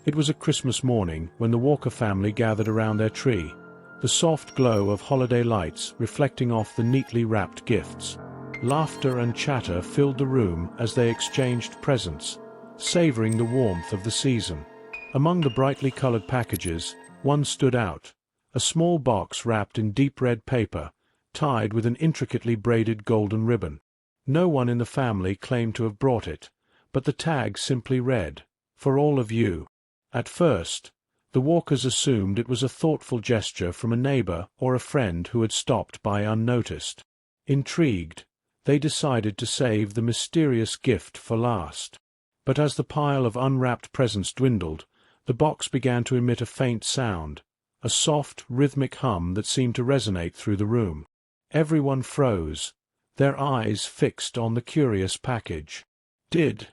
It was a Christmas morning when the Walker family gathered around their tree, the soft glow of holiday lights reflecting off the neatly wrapped gifts. Laughter and chatter filled the room as they exchanged presents, savoring the warmth of the season. Among the brightly colored packages, one stood out, a small box wrapped in deep red paper, tied with an intricately braided golden ribbon. No one in the family claimed to have brought it, but the tag simply read, "For all of you." At first, the Walkers assumed it was a thoughtful gesture from a neighbor or a friend who had stopped by unnoticed. Intrigued, they decided to save the mysterious gift for last. But as the pile of unwrapped presents dwindled, the box began to emit a faint sound, a soft, rhythmic hum that seemed to resonate through the room. Everyone froze, their eyes fixed on the curious package. Did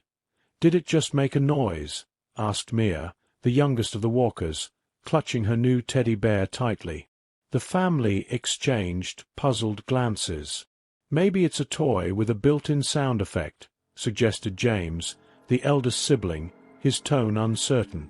it just make a noise?" asked Mia, the youngest of the Walkers, clutching her new teddy bear tightly. The family exchanged puzzled glances. "Maybe it's a toy with a built-in sound effect," suggested James, the eldest sibling, his tone uncertain.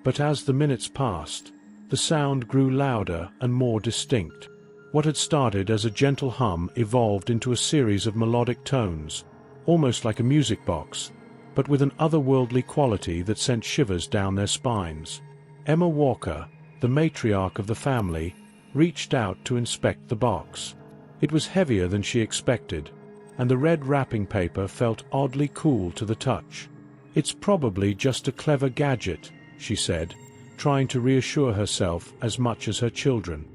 But as the minutes passed, the sound grew louder and more distinct. What had started as a gentle hum evolved into a series of melodic tones, almost like a music box, but with an otherworldly quality that sent shivers down their spines. Emma Walker, the matriarch of the family, reached out to inspect the box. It was heavier than she expected, and the red wrapping paper felt oddly cool to the touch. "It's probably just a clever gadget," she said, trying to reassure herself as much as her children.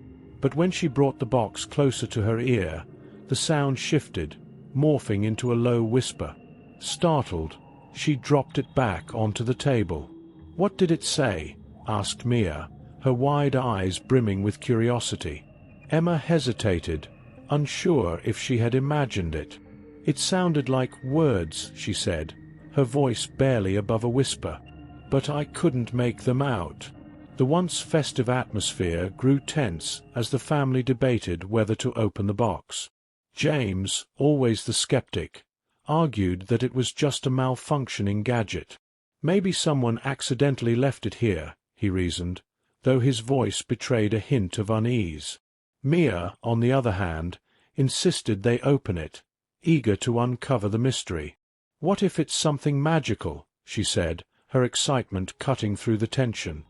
But when she brought the box closer to her ear, the sound shifted, morphing into a low whisper. Startled, she dropped it back onto the table. "What did it say?" asked Mia, her wide eyes brimming with curiosity. Emma hesitated, unsure if she had imagined it. "It sounded like words," she said, her voice barely above a whisper. "But I couldn't make them out." The once festive atmosphere grew tense as the family debated whether to open the box. James, always the skeptic, argued that it was just a malfunctioning gadget. "Maybe someone accidentally left it here," he reasoned, though his voice betrayed a hint of unease. Mia, on the other hand, insisted they open it, eager to uncover the mystery. "What if it's something magical?" she said, her excitement cutting through the tension.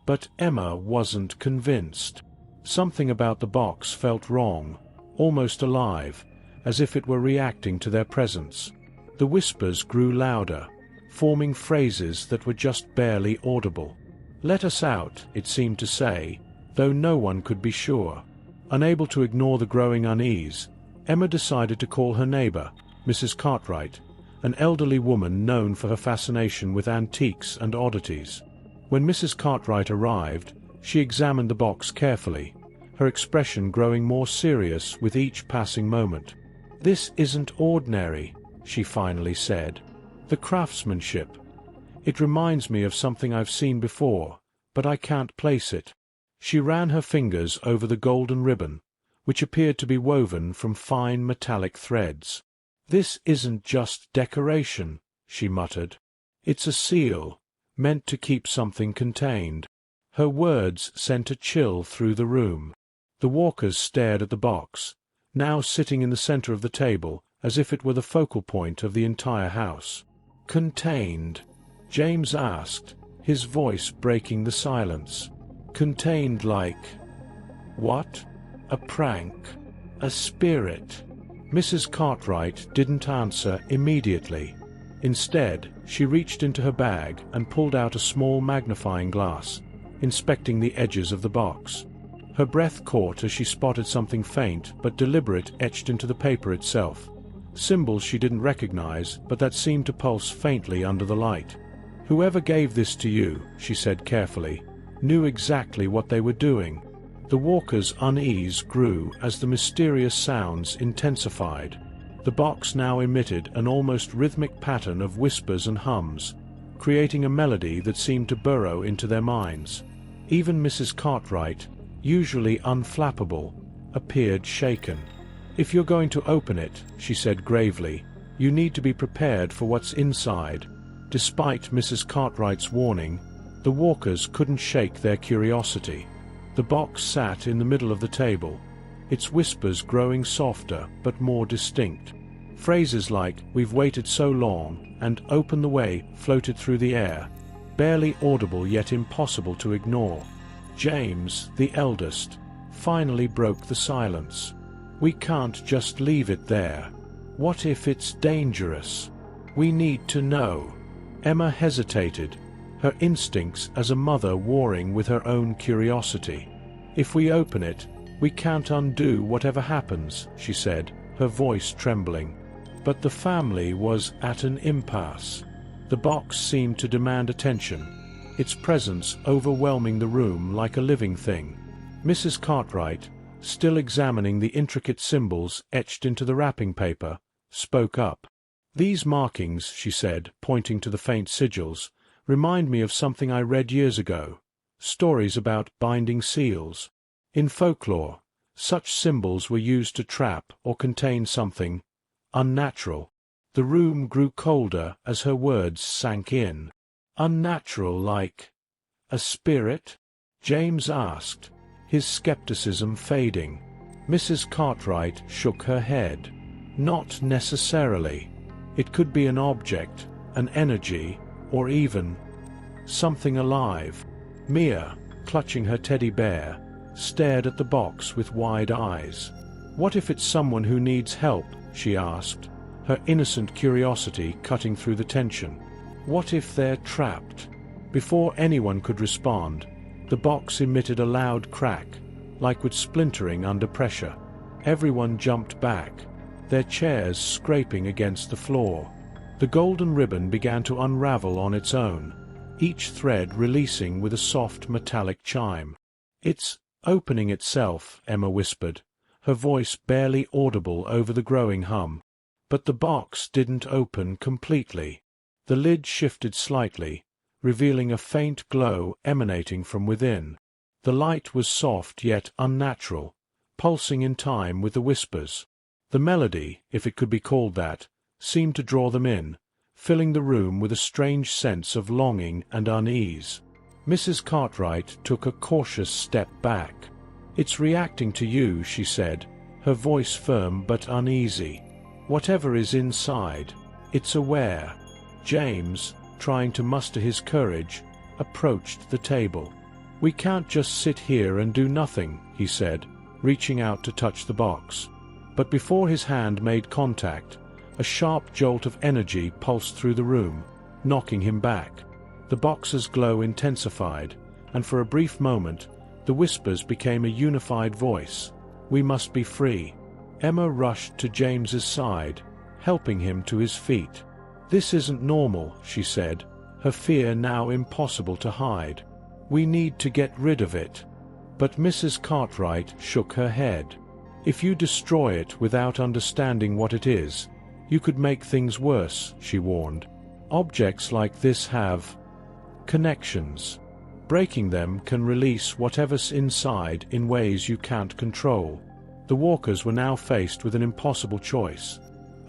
But Emma wasn't convinced. Something about the box felt wrong, almost alive, as if it were reacting to their presence. The whispers grew louder, forming phrases that were just barely audible. "Let us out," it seemed to say, though no one could be sure. Unable to ignore the growing unease, Emma decided to call her neighbor, Mrs. Cartwright, an elderly woman known for her fascination with antiques and oddities. When Mrs. Cartwright arrived, she examined the box carefully, her expression growing more serious with each passing moment. "This isn't ordinary," she finally said. "The craftsmanship. It reminds me of something I've seen before, but I can't place it." She ran her fingers over the golden ribbon, which appeared to be woven from fine metallic threads. "This isn't just decoration," she muttered. "It's a seal, meant to keep something contained." Her words sent a chill through the room. The Walkers stared at the box, now sitting in the center of the table as if it were the focal point of the entire house. "Contained?" James asked, his voice breaking the silence. "Contained like what? A prank? A spirit?" Mrs. Cartwright didn't answer immediately. Instead, she reached into her bag and pulled out a small magnifying glass, inspecting the edges of the box. Her breath caught as she spotted something faint but deliberate etched into the paper itself. Symbols she didn't recognize, but that seemed to pulse faintly under the light. "Whoever gave this to you," she said carefully, "knew exactly what they were doing." The Walkers' unease grew as the mysterious sounds intensified. The box now emitted an almost rhythmic pattern of whispers and hums, creating a melody that seemed to burrow into their minds. Even Mrs. Cartwright, usually unflappable, appeared shaken. "If you're going to open it," she said gravely, "you need to be prepared for what's inside." Despite Mrs. Cartwright's warning, The walkers couldn't shake their curiosity. The box sat in the middle of the table, its whispers growing softer but more distinct. Phrases like, "We've waited so long," and "Open the way," floated through the air, barely audible yet impossible to ignore. James, the eldest, finally broke the silence. "We can't just leave it there. What if it's dangerous? We need to know." Emma hesitated, her instincts as a mother warring with her own curiosity. "If we open it, we can't undo whatever happens," she said, her voice trembling. But the family was at an impasse. The box seemed to demand attention, its presence overwhelming the room like a living thing. Mrs. Cartwright, still examining the intricate symbols etched into the wrapping paper, spoke up. "These markings," she said, pointing to the faint sigils, "remind me of something I read years ago. Stories about binding seals. In folklore, such symbols were used to trap or contain something unnatural." The room grew colder as her words sank in. "Unnatural, like a spirit?" James asked, his skepticism fading. Mrs. Cartwright shook her head. "Not necessarily. It could be an object, an energy, or even something alive." Mia, clutching her teddy bear, stared at the box with wide eyes. "What if it's someone who needs help?" she asked, her innocent curiosity cutting through the tension. "What if they're trapped?" Before anyone could respond, the box emitted a loud crack, like with splintering under pressure. Everyone jumped back, their chairs scraping against the floor. The golden ribbon began to unravel on its own, each thread releasing with a soft metallic chime. "It's opening itself," Emma whispered, her voice barely audible over the growing hum. But the box didn't open completely. The lid shifted slightly, revealing a faint glow emanating from within. The light was soft yet unnatural, pulsing in time with the whispers. The melody, if it could be called that, seemed to draw them in, filling the room with a strange sense of longing and unease. Mrs. Cartwright took a cautious step back. "It's reacting to you," she said, her voice firm but uneasy. "Whatever is inside, it's aware." James, trying to muster his courage, approached the table. "We can't just sit here and do nothing," he said, reaching out to touch the box. But before his hand made contact, a sharp jolt of energy pulsed through the room, knocking him back. The box's glow intensified, and for a brief moment, the whispers became a unified voice. "We must be free." Emma rushed to James's side, helping him to his feet. "This isn't normal," she said, her fear now impossible to hide. "We need to get rid of it." But Mrs. Cartwright shook her head. "If you destroy it without understanding what it is, you could make things worse," she warned. "Objects like this have connections. Breaking them can release whatever's inside in ways you can't control." The walkers were now faced with an impossible choice.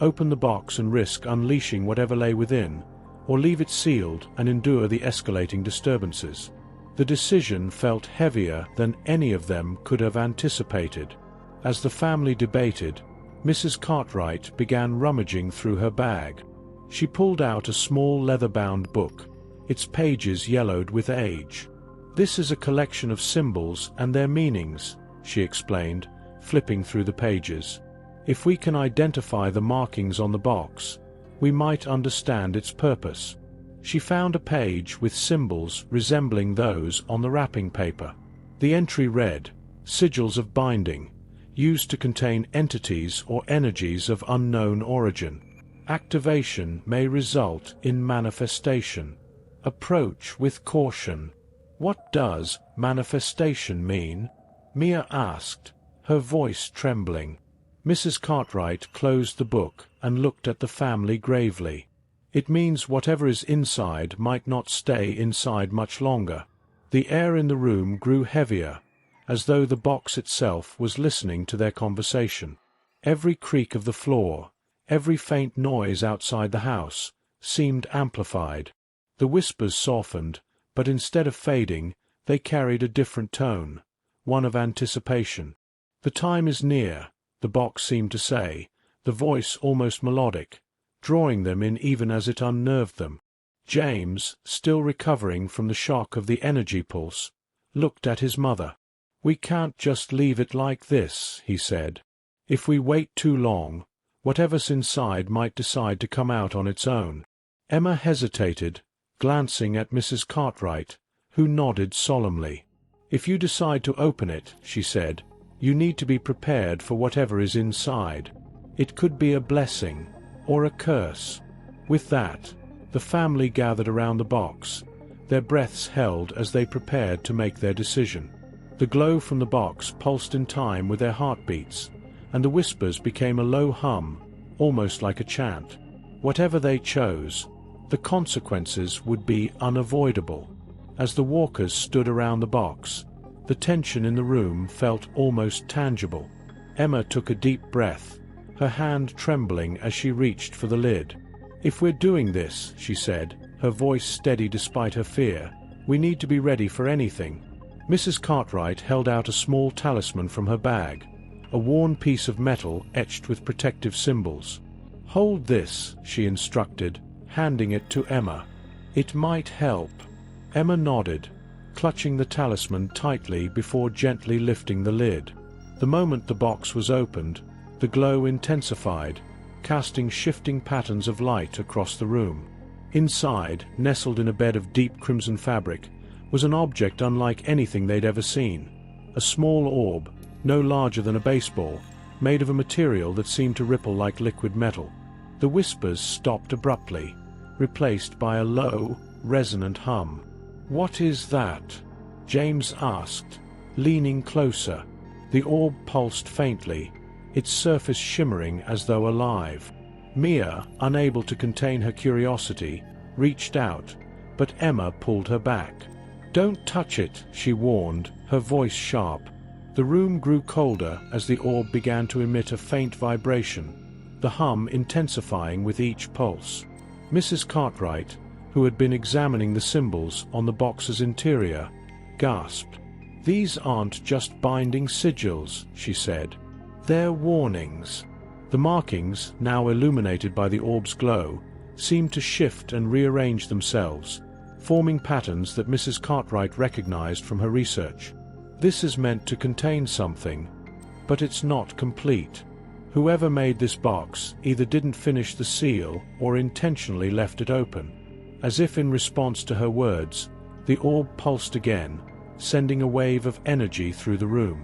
Open the box and risk unleashing whatever lay within, or leave it sealed and endure the escalating disturbances. The decision felt heavier than any of them could have anticipated. As the family debated, Mrs. Cartwright began rummaging through her bag. She pulled out a small leather-bound book, its pages yellowed with age. "This is a collection of symbols and their meanings," she explained, flipping through the pages. "If we can identify the markings on the box, we might understand its purpose." She found a page with symbols resembling those on the wrapping paper. The entry read, "Sigils of binding, used to contain entities or energies of unknown origin. Activation may result in manifestation. Approach with caution." "What does manifestation mean?" Mia asked, her voice trembling. Mrs. Cartwright closed the book and looked at the family gravely. "It means whatever is inside might not stay inside much longer." The air in the room grew heavier, as though the box itself was listening to their conversation. Every creak of the floor, every faint noise outside the house, seemed amplified. The whispers softened, but instead of fading, they carried a different tone, one of anticipation. "The time is near," the box seemed to say, the voice almost melodic, drawing them in even as it unnerved them. James, still recovering from the shock of the energy pulse, looked at his mother. "We can't just leave it like this," he said. "If we wait too long, whatever's inside might decide to come out on its own." Emma hesitated, glancing at Mrs. Cartwright, who nodded solemnly. "If you decide to open it," she said, "you need to be prepared for whatever is inside. It could be a blessing, or a curse." With that, the family gathered around the box, their breaths held as they prepared to make their decision. The glow from the box pulsed in time with their heartbeats, and the whispers became a low hum, almost like a chant. Whatever they chose, the consequences would be unavoidable. As the walkers stood around the box, the tension in the room felt almost tangible. Emma took a deep breath, her hand trembling as she reached for the lid. "If we're doing this," she said, her voice steady despite her fear, "we need to be ready for anything." Mrs. Cartwright held out a small talisman from her bag, a worn piece of metal etched with protective symbols. "Hold this," she instructed, handing it to Emma. "It might help." Emma nodded, clutching the talisman tightly before gently lifting the lid. The moment the box was opened, the glow intensified, casting shifting patterns of light across the room. Inside, nestled in a bed of deep crimson fabric, was an object unlike anything they'd ever seen. A small orb, no larger than a baseball, made of a material that seemed to ripple like liquid metal. The whispers stopped abruptly, replaced by a low, resonant hum. "What is that?" James asked, leaning closer. The orb pulsed faintly, its surface shimmering as though alive. Mia, unable to contain her curiosity, reached out, but Emma pulled her back. "Don't touch it," she warned, her voice sharp. The room grew colder as the orb began to emit a faint vibration, the hum intensifying with each pulse. Mrs. Cartwright, who had been examining the symbols on the box's interior, gasped. "These aren't just binding sigils," she said. "They're warnings." The markings, now illuminated by the orb's glow, seemed to shift and rearrange themselves, forming patterns that Mrs. Cartwright recognized from her research. "This is meant to contain something, but it's not complete. Whoever made this box either didn't finish the seal or intentionally left it open." As if in response to her words, the orb pulsed again, sending a wave of energy through the room.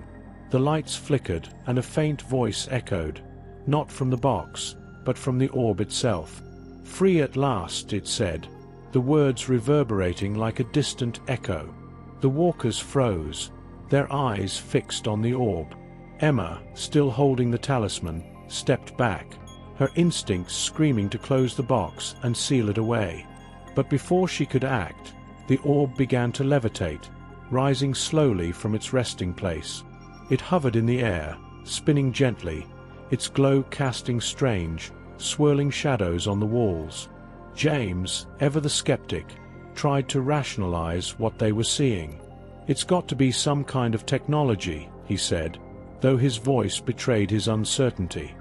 The lights flickered and a faint voice echoed, not from the box, but from the orb itself. "Free at last," it said, the words reverberating like a distant echo. The walkers froze, their eyes fixed on the orb. Emma, still holding the talisman, stepped back, her instincts screaming to close the box and seal it away. But before she could act, the orb began to levitate, rising slowly from its resting place. It hovered in the air, spinning gently, its glow casting strange, swirling shadows on the walls. James, ever the skeptic, tried to rationalize what they were seeing. "It's got to be some kind of technology," he said, though his voice betrayed his uncertainty.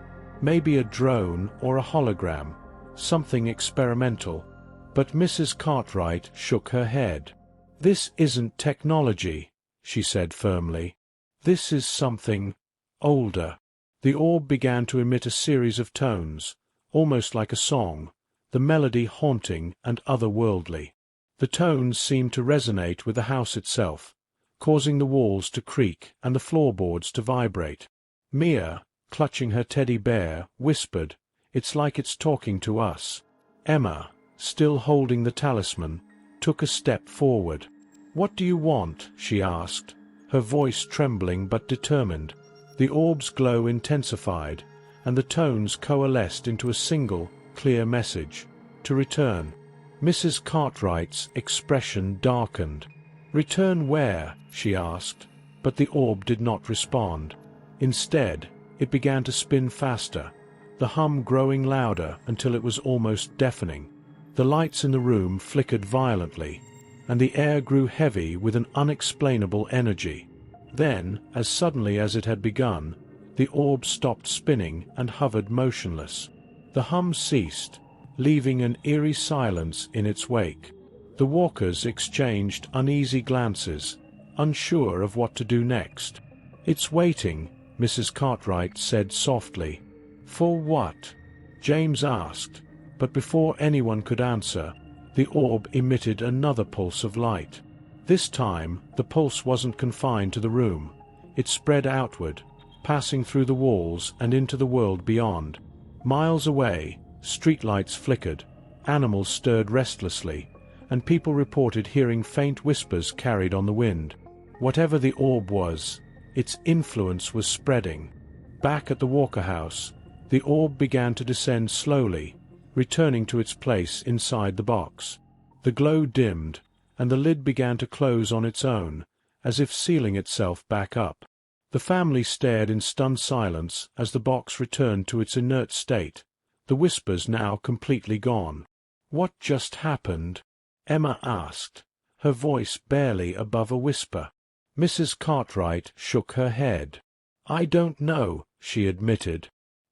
"Maybe a drone or a hologram, something experimental." But Mrs. Cartwright shook her head. "This isn't technology," she said firmly. "This is something older." The orb began to emit a series of tones, almost like a song, the melody haunting and otherworldly. The tones seemed to resonate with the house itself, causing the walls to creak and the floorboards to vibrate. Mia, clutching her teddy bear, whispered, "It's like it's talking to us." Emma, still holding the talisman, took a step forward. "What do you want?" she asked, her voice trembling but determined. The orb's glow intensified, and the tones coalesced into a single, clear message: to return. Mrs. Cartwright's expression darkened. "Return where?" she asked, but the orb did not respond. Instead, it began to spin faster, the hum growing louder until it was almost deafening. The lights in the room flickered violently, and the air grew heavy with an unexplainable energy. Then, as suddenly as it had begun, the orb stopped spinning and hovered motionless. The hum ceased, leaving an eerie silence in its wake. The walkers exchanged uneasy glances, unsure of what to do next. "It's waiting," Mrs. Cartwright said softly. "For what?" James asked, but before anyone could answer, the orb emitted another pulse of light. This time, the pulse wasn't confined to the room. It spread outward, passing through the walls and into the world beyond. Miles away, streetlights flickered, animals stirred restlessly, and people reported hearing faint whispers carried on the wind. Whatever the orb was, its influence was spreading. Back at the Walker house, the orb began to descend slowly, returning to its place inside the box. The glow dimmed, and the lid began to close on its own, as if sealing itself back up. The family stared in stunned silence as the box returned to its inert state, the whispers now completely gone. "What just happened?" Emma asked, her voice barely above a whisper. Mrs. Cartwright shook her head. "I don't know," she admitted.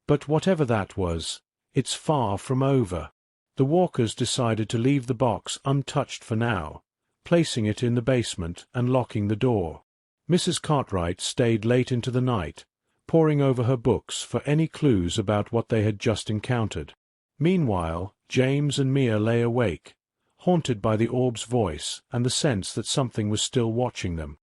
"But whatever that was, it's far from over." The Walkers decided to leave the box untouched for now, placing it in the basement and locking the door. Mrs. Cartwright stayed late into the night, poring over her books for any clues about what they had just encountered. Meanwhile, James and Mia lay awake, haunted by the orb's voice and the sense that something was still watching them.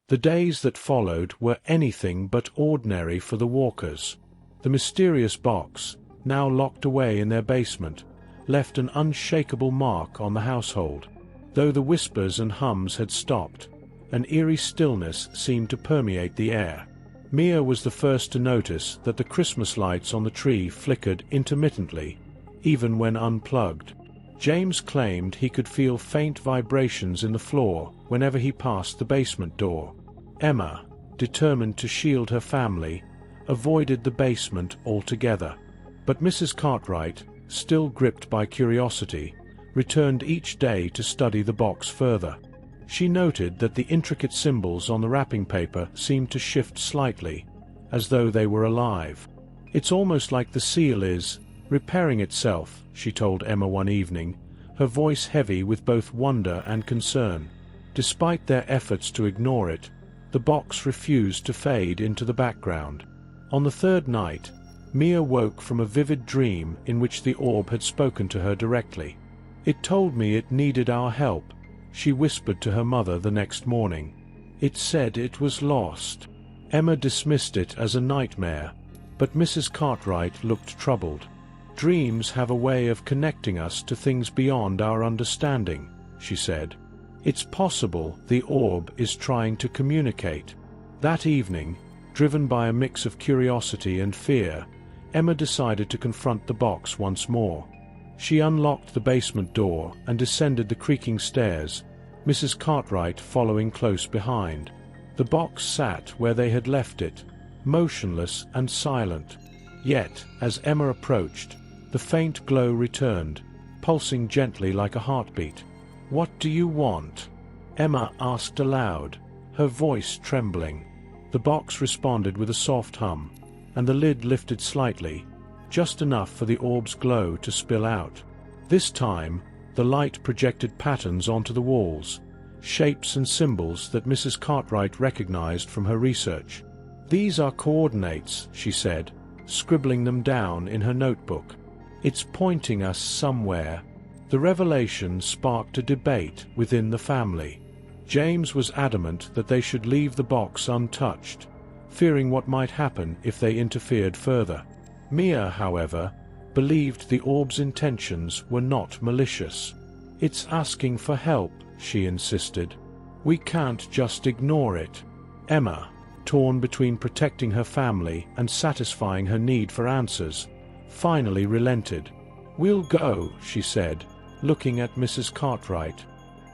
The days that followed were anything but ordinary for the Walkers. The mysterious box, now locked away in their basement, left an unshakable mark on the household. Though the whispers and hums had stopped, an eerie stillness seemed to permeate the air. Mia was the first to notice that the Christmas lights on the tree flickered intermittently, even when unplugged. James claimed he could feel faint vibrations in the floor whenever he passed the basement door. Emma, determined to shield her family, avoided the basement altogether. But Mrs. Cartwright, still gripped by curiosity, returned each day to study the box further. She noted that the intricate symbols on the wrapping paper seemed to shift slightly, as though they were alive. "It's almost like the seal is repairing itself," she told Emma one evening, her voice heavy with both wonder and concern. Despite their efforts to ignore it, the box refused to fade into the background. On the third night, Mia woke from a vivid dream in which the orb had spoken to her directly. "It told me it needed our help," she whispered to her mother the next morning. "It said it was lost." Emma dismissed it as a nightmare, but Mrs. Cartwright looked troubled. "Dreams have a way of connecting us to things beyond our understanding," she said. "It's possible the orb is trying to communicate." That evening, driven by a mix of curiosity and fear, Emma decided to confront the box once more. She unlocked the basement door and descended the creaking stairs, Mrs. Cartwright following close behind. The box sat where they had left it, motionless and silent. Yet, as Emma approached, the faint glow returned, pulsing gently like a heartbeat. "What do you want?" Emma asked aloud, her voice trembling. The box responded with a soft hum, and the lid lifted slightly, just enough for the orb's glow to spill out. This time, the light projected patterns onto the walls, shapes and symbols that Mrs. Cartwright recognized from her research. "These are coordinates," she said, scribbling them down in her notebook. "It's pointing us somewhere." The revelation sparked a debate within the family. James was adamant that they should leave the box untouched, fearing what might happen if they interfered further. Mia, however, believed the orb's intentions were not malicious. "It's asking for help," she insisted. "We can't just ignore it." Emma, torn between protecting her family and satisfying her need for answers, finally relented. "We'll go," she said, looking at Mrs. Cartwright.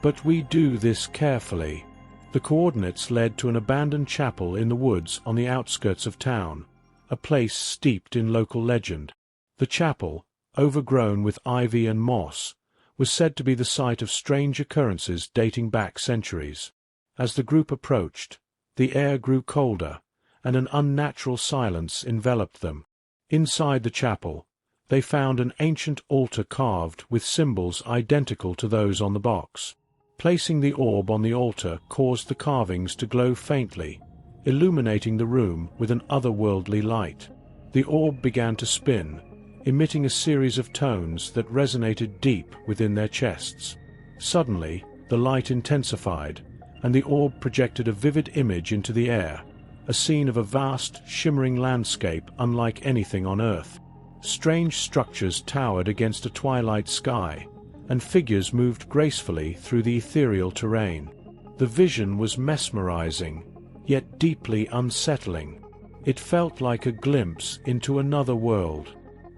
"But we do this carefully." The coordinates led to an abandoned chapel in the woods on the outskirts of town, a place steeped in local legend. The chapel, overgrown with ivy and moss, was said to be the site of strange occurrences dating back centuries. As the group approached, the air grew colder, and an unnatural silence enveloped them. Inside the chapel, they found an ancient altar carved with symbols identical to those on the box. Placing the orb on the altar caused the carvings to glow faintly, illuminating the room with an otherworldly light. The orb began to spin, emitting a series of tones that resonated deep within their chests. Suddenly, the light intensified, and the orb projected a vivid image into the air, a scene of a vast, shimmering landscape unlike anything on Earth. Strange structures towered against a twilight sky, and figures moved gracefully through the ethereal terrain. The vision was mesmerizing, yet deeply unsettling. It felt like a glimpse into another world.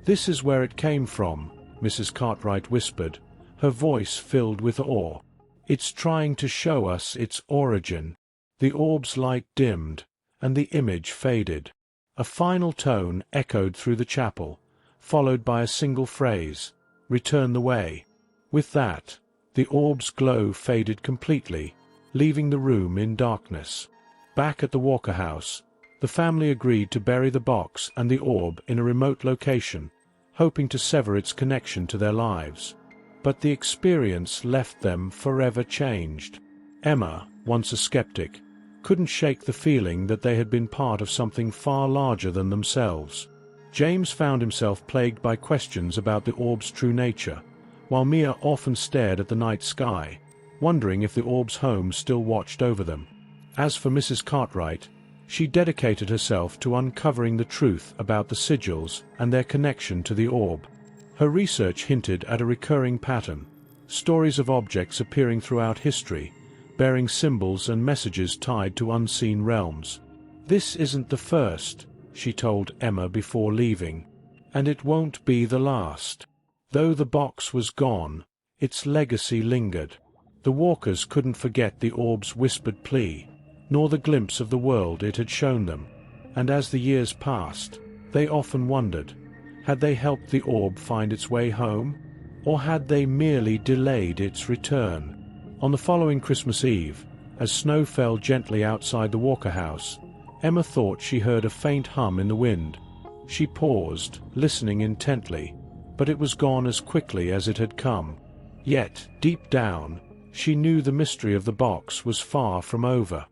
"This is where it came from," Mrs. Cartwright whispered, her voice filled with awe. "It's trying to show us its origin." The orb's light dimmed, and the image faded. A final tone echoed through the chapel, followed by a single phrase, "Return the way." With that, the orb's glow faded completely, leaving the room in darkness. Back at the Walker house, the family agreed to bury the box and the orb in a remote location, hoping to sever its connection to their lives. But the experience left them forever changed. Emma, once a skeptic, couldn't shake the feeling that they had been part of something far larger than themselves. James found himself plagued by questions about the orb's true nature, while Mia often stared at the night sky, wondering if the orb's home still watched over them. As for Mrs. Cartwright, she dedicated herself to uncovering the truth about the sigils and their connection to the orb. Her research hinted at a recurring pattern, stories of objects appearing throughout history, bearing symbols and messages tied to unseen realms. "This isn't the first," she told Emma before leaving, "and it won't be the last." Though the box was gone, its legacy lingered. The Walkers couldn't forget the orb's whispered plea, nor the glimpse of the world it had shown them, and as the years passed, they often wondered, had they helped the orb find its way home, or had they merely delayed its return? On the following Christmas Eve, as snow fell gently outside the Walker house, Emma thought she heard a faint hum in the wind. She paused, listening intently, but it was gone as quickly as it had come. Yet, deep down, she knew the mystery of the box was far from over.